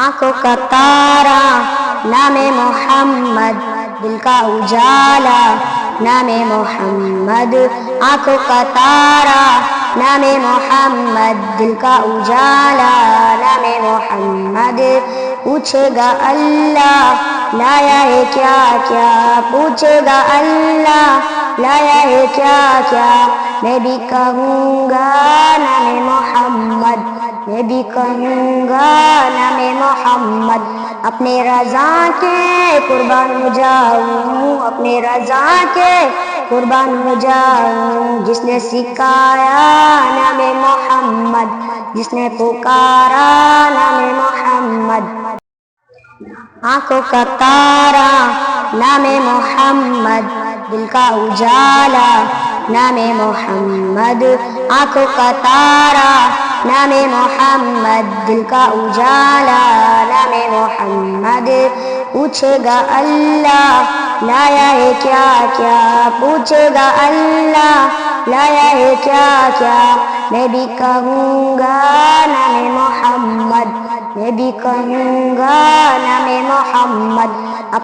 آنکھوں کا تارا نام محمد، دل کا اجالا نام محمد، آنکھوں کا تارا نام محمد، دل کا اجالا نام محمد۔ پوچھے گا اللہ لایا ہے کیا کیا، پوچھے گا اللہ لایا ہے کیا کیا، میں بھی کہوں گا نام محمد، میں بھی کہوں گا نام محمد۔ اپنے رضا کے قربان ہو جاؤں، اپنے رضا کے قربان ہو جاؤں، جس نے سکھایا نام محمد، جس نے پکارا نام محمد۔ آنکھوں کا تارا نام محمد، دل کا اجالا نام محمد، آنکھوں کا تارا نام محمد، دل کا اجالا نام محمد۔ پوچھے گا اللہ لایا ہے کیا کیا، پوچھے گا اللہ لایا ہے کیا کیا، میں بھی کہوں گا نام محمد، میں بھی کہوں گا نام محمد۔